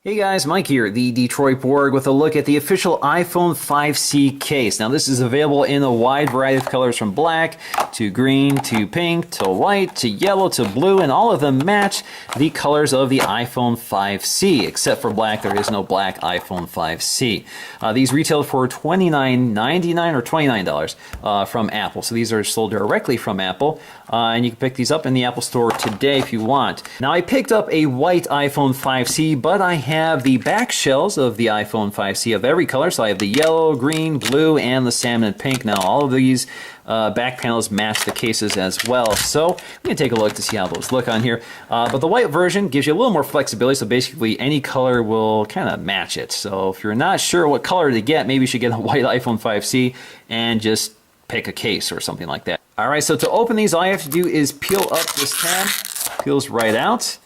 Hey guys, Mike here, the Detroit Borg, with a look at the official iPhone 5C case. Now this is available in a wide variety of colors, from black to green to pink to white to yellow to blue, and all of them match the colors of the iPhone 5C. Except for black, there is no black iPhone 5C. These retail for $29.99 or $29 from Apple. So these are sold directly from Apple, and you can pick these up in the Apple Store today if you want. Now I picked up a white iPhone 5C, but I have the back shells of the iPhone 5C of every color. So I have the yellow, green, blue, and the salmon and pink. Now all of these back panels match the cases as well. So we can take a look to see how those look on here. But the white version gives you a little more flexibility. So basically any color will kind of match it. So if you're not sure what color to get, maybe you should get a white iPhone 5C and just pick a case or something like that. All right, so to open these, all you have to do is peel up this tab. Peels right out.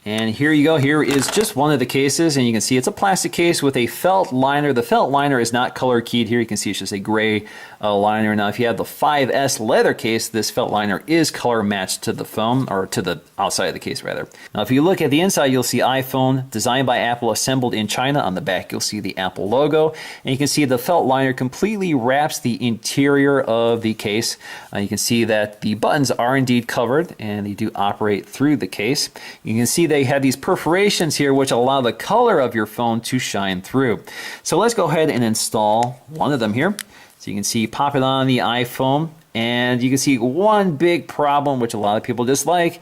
And here you go. Here is just one of the cases, and you can see it's a plastic case with a felt liner. The felt liner is not color keyed here. You can see it's just a gray liner. Now, if you have the 5S leather case, this felt liner is color matched to the phone, or to the outside of the case, rather. Now, if you look at the inside, you'll see iPhone, designed by Apple, assembled in China. On the back, you'll see the Apple logo, and you can see the felt liner completely wraps the interior of the case. You can see that the buttons are indeed covered, and they do operate through the case. You can see they have these perforations here which allow the color of your phone to shine through. So let's go ahead and install one of them here. So you can see, pop it on the iPhone, and you can see one big problem which a lot of people dislike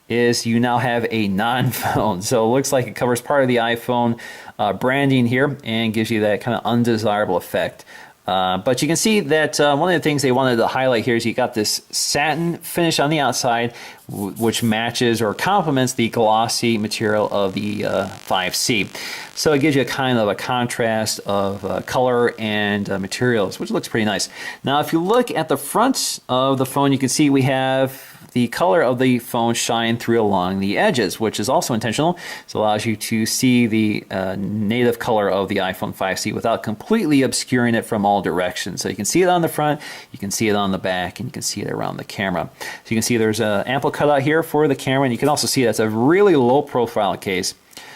is you now have a non-phone. So it looks like it covers part of the iPhone branding here and gives you that kind of undesirable effect. But you can see that one of the things they wanted to highlight here is you got this satin finish on the outside, which matches or complements the glossy material of the 5C. So it gives you a kind of a contrast of color and materials, which looks pretty nice. Now, if you look at the front of the phone, you can see we have the color of the phone shine through along the edges, which is also intentional. So it allows you to see the native color of the iPhone 5C without completely obscuring it from all directions. So you can see it on the front, you can see it on the back, and you can see it around the camera. So you can see there's an ample cutout here for the camera, and you can also see that's a really low profile case.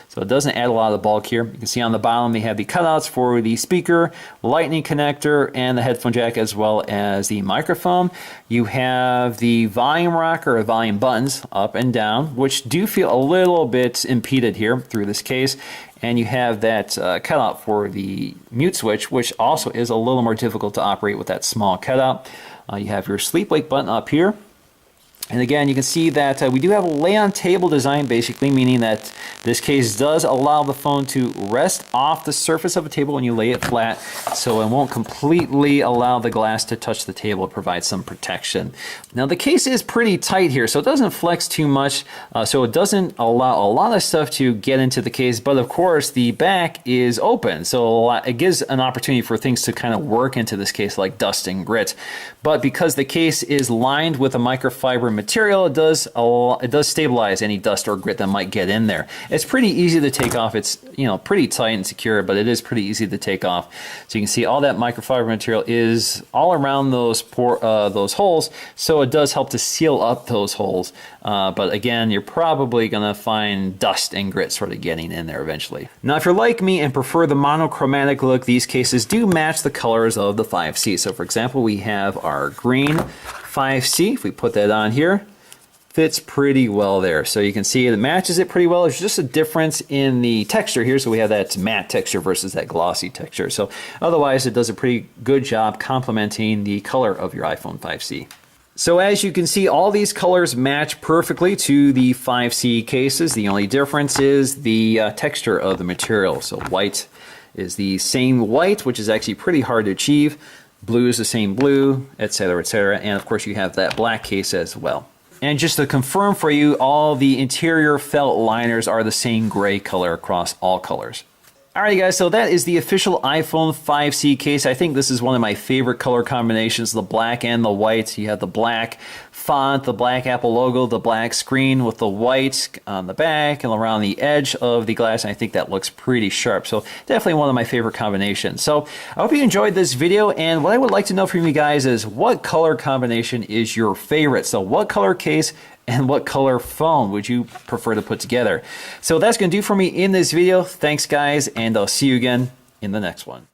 So it doesn't add a lot of bulk here. You can see on the bottom they have the cutouts for the speaker, lightning connector, and the headphone jack, as well as the microphone. You have the volume rocker or volume buttons up and down, which do feel a little bit impeded here through this case. And you have that cutout for the mute switch, which also is a little more difficult to operate with that small cutout. You have your sleep wake button up here. And again, you can see that we do have a lay-on-table design, basically, meaning that this case does allow the phone to rest off the surface of a table when you lay it flat, so it won't completely allow the glass to touch the table. It provides some protection. Now, the case is pretty tight here, so it doesn't flex too much, so it doesn't allow a lot of stuff to get into the case, but of course, the back is open, so it gives an opportunity for things to kind of work into this case, like dust and grit. But because the case is lined with a microfiber material, it does stabilize any dust or grit that might get in there. It's pretty easy to take off. It's pretty tight and secure, but it is pretty easy to take off. So you can see all that microfiber material is all around those holes, so it does help to seal up those holes. But again, you're probably going to find dust and grit sort of getting in there eventually. Now, if you're like me and prefer the monochromatic look, these cases do match the colors of the 5C. So for example, we have our green 5C. If we put that on here, fits pretty well there. So you can see it matches it pretty well. There's just a difference in the texture here. So we have that matte texture versus that glossy texture. So otherwise, it does a pretty good job complementing the color of your iPhone 5C. So as you can see, all these colors match perfectly to the 5C cases. The only difference is the texture of the material. So white is the same white, which is actually pretty hard to achieve. Blue is the same blue, etc., etc. And of course, you have that black case as well. And just to confirm for you, all the interior felt liners are the same gray color across all colors. Alright guys, so that is the official iPhone 5C case. I think this is one of my favorite color combinations, the black and the white. You have the black font, the black Apple logo, the black screen with the white on the back and around the edge of the glass. And I think that looks pretty sharp. So definitely one of my favorite combinations. So I hope you enjoyed this video. And what I would like to know from you guys is what color combination is your favorite? So what color case and what color phone would you prefer to put together? So that's going to do for me in this video. Thanks, guys, and I'll see you again in the next one.